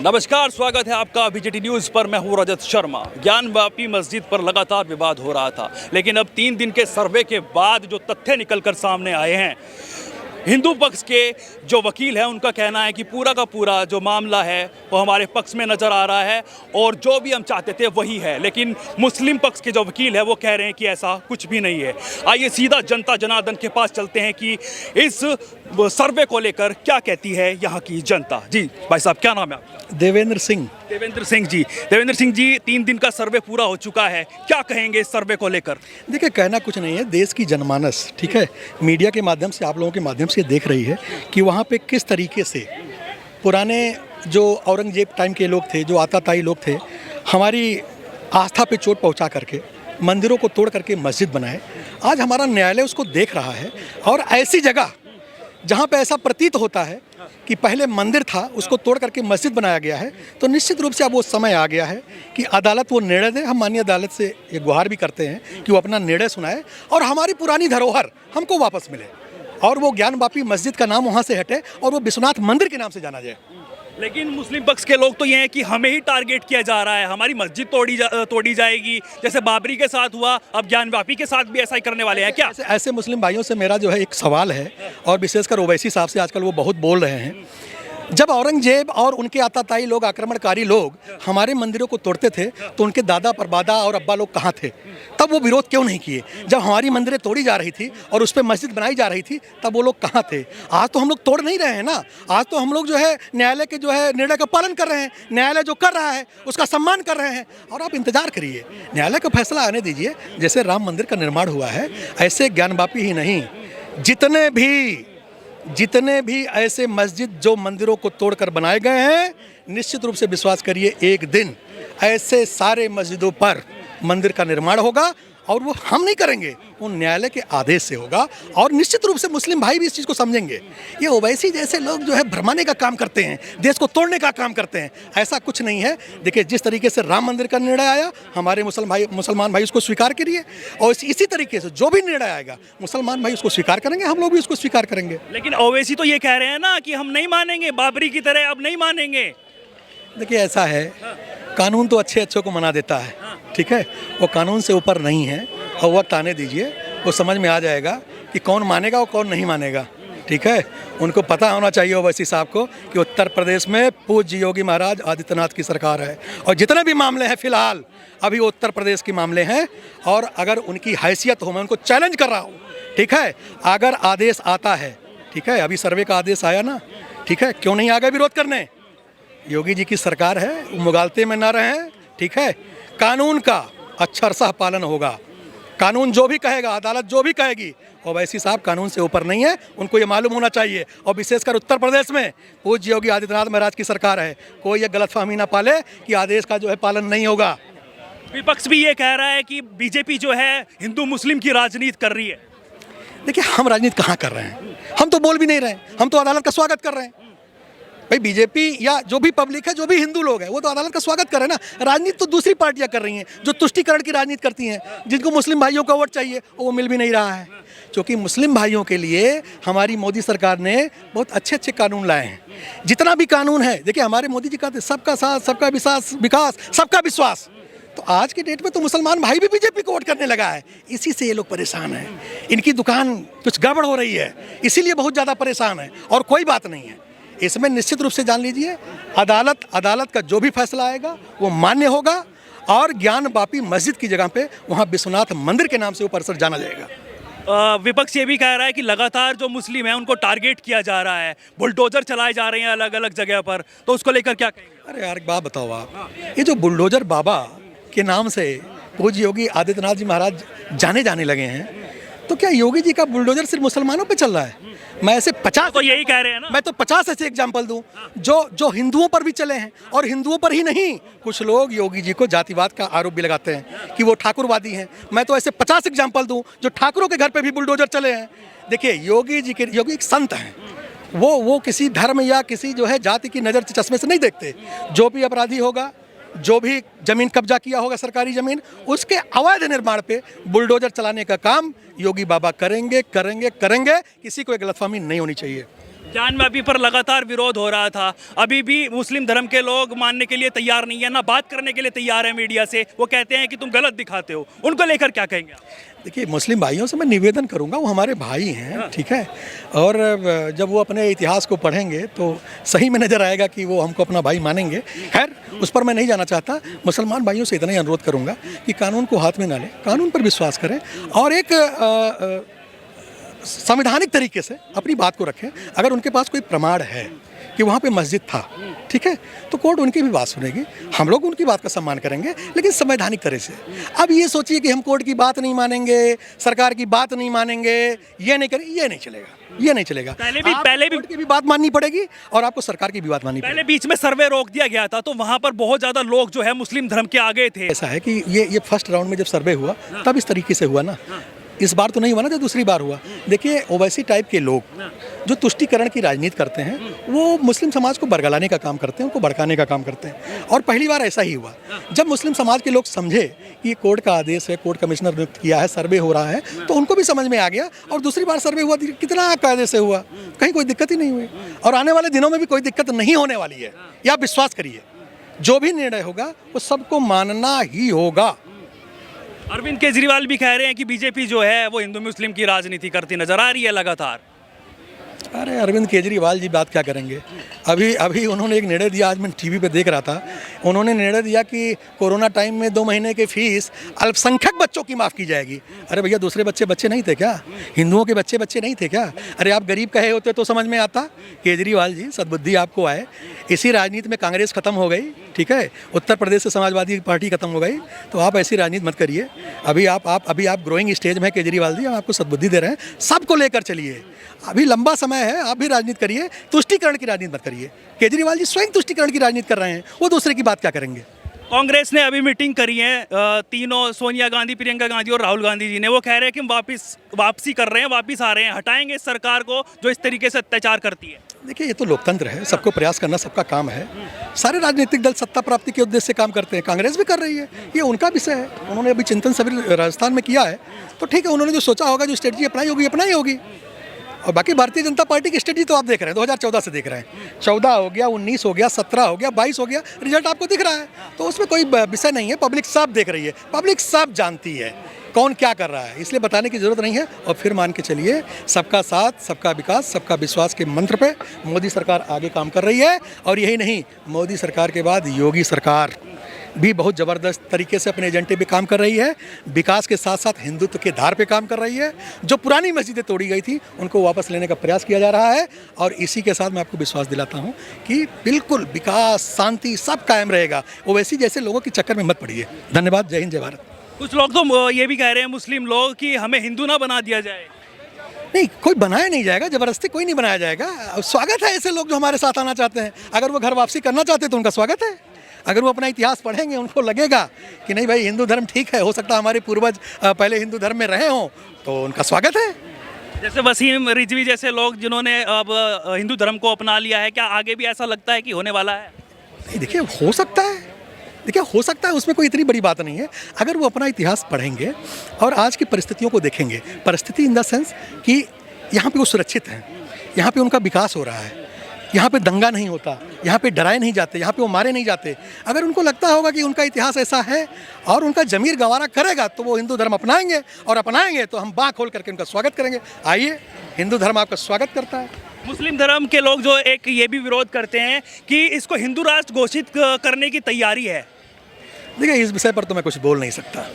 नमस्कार, स्वागत है आपका बीजेटी न्यूज़ पर। मैं हूं रजत शर्मा। ज्ञानवापी मस्जिद पर लगातार विवाद हो रहा था, लेकिन अब 3 दिन के सर्वे के बाद जो तथ्य निकलकर सामने आए हैं, हिंदू पक्ष के जो वकील हैं उनका कहना है कि पूरा का पूरा जो मामला है वो हमारे पक्ष में नज़र आ रहा है और जो भी हम चाहते थे वही है। लेकिन मुस्लिम पक्ष के जो वकील है वो कह रहे हैं कि ऐसा कुछ भी नहीं है। आइए सीधा जनता जनार्दन के पास चलते हैं कि इस सर्वे को लेकर क्या कहती है यहाँ की जनता। जी भाई साहब, क्या नाम है आपका? देवेंद्र सिंह। देवेंद्र सिंह जी। देवेंद्र सिंह जी, 3 दिन का सर्वे पूरा हो चुका है, क्या कहेंगे इस सर्वे को लेकर? देखिए, कहना कुछ नहीं है। देश की जनमानस, ठीक है, मीडिया के माध्यम से, आप लोगों के माध्यम से देख रही है कि वहाँ पे किस तरीके से पुराने जो औरंगजेब टाइम के लोग थे, जो आताताई लोग थे, हमारी आस्था पे चोट पहुँचा करके मंदिरों को तोड़ करके मस्जिद बनाए। आज हमारा न्यायालय उसको देख रहा है और ऐसी जगह जहाँ पे ऐसा प्रतीत होता है कि पहले मंदिर था, उसको तोड़ करके मस्जिद बनाया गया है, तो निश्चित रूप से अब वो समय आ गया है कि अदालत वो निर्णय दे। हम माननीय अदालत से ये गुहार भी करते हैं कि वो अपना निर्णय सुनाए और हमारी पुरानी धरोहर हमको वापस मिले और वो ज्ञानवापी मस्जिद का नाम वहाँ से हटे और वो विश्वनाथ मंदिर के नाम से जाना जाए। लेकिन मुस्लिम पक्ष के लोग तो ये हैं कि हमें ही टारगेट किया जा रहा है, हमारी मस्जिद तोड़ी जाएगी, जैसे बाबरी के साथ हुआ, अब ज्ञानवापी के साथ भी ऐसा ही करने वाले हैं क्या? ऐसे मुस्लिम भाइयों से मेरा जो है एक सवाल है, और विशेषकर ओवैसी साहब से आजकल वो बहुत बोल रहे हैं। जब औरंगजेब और उनके आताताई लोग, आक्रमणकारी लोग हमारे मंदिरों को तोड़ते थे तो उनके दादा परदादा और अब्बा लोग कहाँ थे? तब वो विरोध क्यों नहीं किए? जब हमारी मंदिरें तोड़ी जा रही थी और उस पर मस्जिद बनाई जा रही थी, तब वो लोग कहाँ थे? आज तो हम लोग तोड़ नहीं रहे हैं ना। आज तो हम लोग जो है न्यायालय के जो है निर्णय का पालन कर रहे हैं। न्यायालय जो कर रहा है उसका सम्मान कर रहे हैं और आप इंतजार करिए, न्यायालय का फैसला आने दीजिए। जैसे राम मंदिर का निर्माण हुआ है, ऐसे ज्ञानवापी ही नहीं, जितने भी ऐसे मस्जिद जो मंदिरों को तोड़कर बनाए गए हैं, निश्चित रूप से विश्वास करिए, एक दिन ऐसे सारे मस्जिदों पर मंदिर का निर्माण होगा और वो हम नहीं करेंगे, वो न्यायालय के आदेश से होगा। और निश्चित रूप से मुस्लिम भाई भी इस चीज़ को समझेंगे। ये ओवैसी जैसे लोग जो है भरमाने का काम करते हैं, देश को तोड़ने का काम करते हैं, ऐसा कुछ नहीं है। देखिए, जिस तरीके से राम मंदिर का निर्णय आया, हमारे मुसलमान भाई उसको स्वीकार करिए और इसी तरीके से जो भी निर्णय आएगा मुसलमान भाई उसको स्वीकार करेंगे, हम लोग भी उसको स्वीकार करेंगे। लेकिन ओवैसी तो ये कह रहे हैं ना कि हम नहीं मानेंगे, बाबरी की तरह अब नहीं मानेंगे। देखिए, ऐसा है, कानून तो अच्छे को मना देता है, ठीक है, वो कानून से ऊपर नहीं है और वक्त आने दीजिए, वो समझ में आ जाएगा कि कौन मानेगा और कौन नहीं मानेगा, ठीक है। उनको पता होना चाहिए ओवैसी साहब को कि उत्तर प्रदेश में पूज्य योगी महाराज आदित्यनाथ की सरकार है और जितने भी मामले हैं फिलहाल अभी उत्तर प्रदेश के मामले हैं। और अगर उनकी हैसियत हो, मैं उनको चैलेंज कर रहा हूँ, ठीक है, अगर आदेश आता है, ठीक है, अभी सर्वे का आदेश आया ना, ठीक है, क्यों नहीं आ गए विरोध करने? योगी जी की सरकार है, वो मुगालते में ना रहें, ठीक है। कानून का अक्षरशः पालन होगा, कानून जो भी कहेगा, अदालत जो भी कहेगी, ओवैसी साहब कानून से ऊपर नहीं है, उनको ये मालूम होना चाहिए। और विशेषकर उत्तर प्रदेश में पूज्य योगी आदित्यनाथ महाराज की सरकार है, कोई ये गलतफहमी ना पाले कि आदेश का जो है पालन नहीं होगा। विपक्ष भी ये कह रहा है कि बीजेपी जो है हिंदू मुस्लिम की राजनीति कर रही है। देखिए, हम राजनीति कहाँ कर रहे हैं? हम तो बोल भी नहीं रहे हैं, हम तो अदालत का स्वागत कर रहे हैं। भाई, बीजेपी या जो भी पब्लिक है, जो भी हिंदू लोग हैं, वो तो अदालत का स्वागत कर रहे हैं ना। राजनीति तो दूसरी पार्टियां कर रही हैं जो तुष्टीकरण की राजनीति करती हैं, जिनको मुस्लिम भाइयों का वोट चाहिए वो मिल भी नहीं रहा है। क्योंकि मुस्लिम भाइयों के लिए हमारी मोदी सरकार ने बहुत अच्छे कानून लाए हैं। जितना भी कानून है, देखिए, हमारे मोदी जी कहते सबका साथ, सबका विकास, सबका विश्वास। तो आज के डेट में तो मुसलमान भाई भी बीजेपी को वोट करने लगा है। इसी से ये लोग परेशान हैं, इनकी दुकान कुछ गड़बड़ हो रही है, इसीलिए बहुत ज़्यादा परेशान है और कोई बात नहीं है। इसमें निश्चित रूप से जान लीजिए, अदालत का जो भी फैसला आएगा वो मान्य होगा और ज्ञानवापी मस्जिद की जगह पे वहाँ विश्वनाथ मंदिर के नाम से वो परिसर जाना जाएगा। विपक्ष ये भी कह रहा है कि लगातार जो मुस्लिम है उनको टारगेट किया जा रहा है, बुलडोजर चलाए जा रहे हैं अलग अलग जगह पर, तो उसको लेकर क्या कहेंगे? अरे यार, एक बात बताओ आप, ये जो बुलडोजर बाबा के नाम से पूज्य योगी आदित्यनाथ जी महाराज जाने लगे हैं, तो क्या योगी जी का बुलडोजर सिर्फ मुसलमानों पे चल रहा है? मैं ऐसे 50 तो यही कह रहे हैं ना, मैं तो 50 ऐसे एग्जाम्पल दूं जो हिंदुओं पर भी चले हैं। और हिंदुओं पर ही नहीं, कुछ लोग योगी जी को जातिवाद का आरोप भी लगाते हैं कि वो ठाकुरवादी हैं। मैं तो ऐसे 50 एग्जाम्पल दूं जो ठाकुरों के घर पे भी बुलडोजर चले हैं। देखिए, योगी एक संत हैं, वो किसी धर्म या किसी जो है जाति की नज़र चश्मे से नहीं देखते। जो भी अपराधी होगा, जो भी जमीन कब्जा किया होगा, सरकारी जमीन, उसके अवैध निर्माण पे बुलडोजर चलाने का काम योगी बाबा करेंगे। किसी को एक गलतफहमी नहीं होनी चाहिए। ज्ञानवापी पर लगातार विरोध हो रहा था, अभी भी मुस्लिम धर्म के लोग मानने के लिए तैयार नहीं है, ना बात करने के लिए तैयार है मीडिया से। वो कहते हैं कि तुम गलत दिखाते हो, उनको लेकर क्या कहेंगे आप? देखिए, मुस्लिम भाइयों से मैं निवेदन करूंगा, वो हमारे भाई हैं, ठीक है, और जब वो अपने इतिहास को पढ़ेंगे तो सही में नज़र आएगा कि वो हमको अपना भाई मानेंगे। खैर, उस पर मैं नहीं जाना चाहता। मुसलमान भाइयों से इतना ही अनुरोध करूंगा कि कानून को हाथ में ना लें, कानून पर विश्वास करें और एक संवैधानिक तरीके से अपनी बात को रखें। अगर उनके पास कोई प्रमाण है कि वहाँ पे मस्जिद था, ठीक है, तो कोर्ट उनकी भी बात सुनेगी, हम लोग उनकी बात का सम्मान करेंगे, लेकिन संवैधानिक तरह से। अब ये सोचिए कि हम कोर्ट की बात नहीं मानेंगे, सरकार की बात नहीं मानेंगे, ये नहीं करेंगे, ये नहीं चलेगा, ये नहीं चलेगा। पहले भी कोर्ट की भी बात माननी पड़ेगी और आपको सरकार की भी बात माननी पड़ेगी। पहले बीच में सर्वे रोक दिया गया था, तो वहाँ पर बहुत ज़्यादा लोग जो है मुस्लिम धर्म के आगे थे। ऐसा है कि ये फर्स्ट राउंड में जब सर्वे हुआ तब इस तरीके से हुआ ना, इस बार तो नहीं हुआ ना, जो दूसरी बार हुआ। देखिए, ओवैसी टाइप के लोग जो तुष्टीकरण की राजनीति करते हैं, वो मुस्लिम समाज को बरगलाने का काम करते हैं, उनको भड़काने का काम करते हैं। और पहली बार ऐसा ही हुआ जब मुस्लिम समाज के लोग समझे कि ये कोर्ट का आदेश है, कोर्ट कमिश्नर नियुक्त किया है, सर्वे हो रहा है, तो उनको भी समझ में आ गया। और दूसरी बार सर्वे हुआ, कितना कायदे से हुआ, कहीं कोई दिक्कत ही नहीं हुई। और आने वाले दिनों में भी कोई दिक्कत नहीं होने वाली है, ये आप विश्वास करिए। जो भी निर्णय होगा वो सबको मानना ही होगा। अरविंद केजरीवाल भी कह रहे हैं कि बीजेपी जो है वो हिंदू मुस्लिम की राजनीति करती नजर आ रही है लगातार। अरे, अरविंद केजरीवाल जी बात क्या करेंगे? अभी उन्होंने एक निर्णय दिया, आज मैं टीवी पे देख रहा था, उन्होंने निर्णय दिया कि कोरोना टाइम में 2 महीने की फीस अल्पसंख्यक बच्चों की माफ़ की जाएगी। अरे भैया, दूसरे बच्चे नहीं थे क्या? हिंदुओं के बच्चे नहीं थे क्या? अरे, आप गरीब कहे होते तो समझ में आता। केजरीवाल जी, सद्बुद्धि आपको आए। इसी राजनीति में कांग्रेस खत्म हो गई, ठीक है, उत्तर प्रदेश से समाजवादी पार्टी खत्म हो गई, तो आप ऐसी राजनीति मत करिए। अभी आप ग्रोइंग स्टेज में केजरीवाल जी, हम आपको सद्बुद्धि दे रहे हैं, सबको लेकर चलिए। अभी लंबा समय है, आप भी राजनीति करिए, तुष्टीकरण की राजनीति मत करिए। केजरीवाल जी स्वयं तुष्टीकरण की राजनीति कर रहे हैं, वो दूसरे की बात क्या करेंगे? कांग्रेस ने अभी मीटिंग करी है, तीनों, सोनिया गांधी, प्रियंका गांधी और राहुल गांधी जी ने, वो कह रहे हैं कि हम वापसी कर रहे हैं, वापस आ रहे हैं, हटाएंगे इस सरकार को जो इस तरीके से अत्याचार करती है। देखिए, ये तो लोकतंत्र है, सबको प्रयास करना सबका काम है। सारे राजनीतिक दल सत्ता प्राप्ति के उद्देश्य से काम करते हैं, कांग्रेस भी कर रही है, ये उनका विषय है। उन्होंने अभी चिंतन शिविर राजस्थान में किया है, तो ठीक है, उन्होंने जो सोचा होगा, जो स्ट्रेटजी अपनाई होगी, अपनाई होगी। और बाकी भारतीय जनता पार्टी की स्ट्रेटजी तो आप देख रहे हैं, 2014 से देख रहे हैं। 14 हो गया, 19 हो गया, 17 हो गया, 22 हो गया, रिजल्ट आपको दिख रहा है। तो उसमें कोई विषय नहीं है, पब्लिक सब देख रही है, पब्लिक सब जानती है कौन क्या कर रहा है, इसलिए बताने की जरूरत नहीं है। और फिर मान के चलिए, सबका साथ, सबका विकास, सबका विश्वास के मंत्र पे मोदी सरकार आगे काम कर रही है। और यही नहीं, मोदी सरकार के बाद योगी सरकार भी बहुत ज़बरदस्त तरीके से अपने एजेंडे पे काम कर रही है। विकास के साथ साथ हिंदुत्व के धार पे काम कर रही है। जो पुरानी मस्जिदें तोड़ी गई थी, उनको वापस लेने का प्रयास किया जा रहा है। और इसी के साथ मैं आपको विश्वास दिलाता हूँ कि बिल्कुल विकास, शांति सब कायम रहेगा। ओवैसी जैसे लोगों के चक्कर में मत पड़िए। धन्यवाद। जय हिंद, जय भारत। कुछ लोग तो ये भी कह रहे हैं, मुस्लिम लोग, कि हमें हिंदू ना बना दिया जाए। नहीं, कोई बनाया नहीं जाएगा, ज़बरदस्ती कोई नहीं बनाया जाएगा। स्वागत है ऐसे लोग जो हमारे साथ आना चाहते हैं। अगर वो घर वापसी करना चाहते हैं तो उनका स्वागत है। अगर वो अपना इतिहास पढ़ेंगे, उनको लगेगा कि नहीं भाई, हिंदू धर्म ठीक है, हो सकता है हमारे पूर्वज पहले हिंदू धर्म में रहे हों, तो उनका स्वागत है। जैसे वसीम रिजवी जैसे लोग जिन्होंने अब हिंदू धर्म को अपना लिया है, क्या आगे भी ऐसा लगता है कि होने वाला है? नहीं, देखिए, हो सकता है, देखिए हो सकता है, उसमें कोई इतनी बड़ी बात नहीं है। अगर वो अपना इतिहास पढ़ेंगे और आज की परिस्थितियों को देखेंगे, परिस्थिति इन द सेंस कि यहाँ पे वो सुरक्षित हैं, यहाँ पे उनका विकास हो रहा है, यहाँ पे दंगा नहीं होता, यहाँ पे डराए नहीं जाते, यहाँ पे वो मारे नहीं जाते। अगर उनको लगता होगा कि उनका इतिहास ऐसा है और उनका ज़मीर गवारा करेगा, तो वो हिंदू धर्म अपनाएंगे। और अपनाएंगे तो हम बाँह खोल करके उनका स्वागत करेंगे। आइए, हिंदू धर्म आपका स्वागत करता है। मुस्लिम धर्म के लोग जो एक ये भी विरोध करते हैं कि इसको हिंदू राष्ट्र घोषित करने की तैयारी है। देखिए, इस विषय पर तो मैं कुछ बोल नहीं सकता।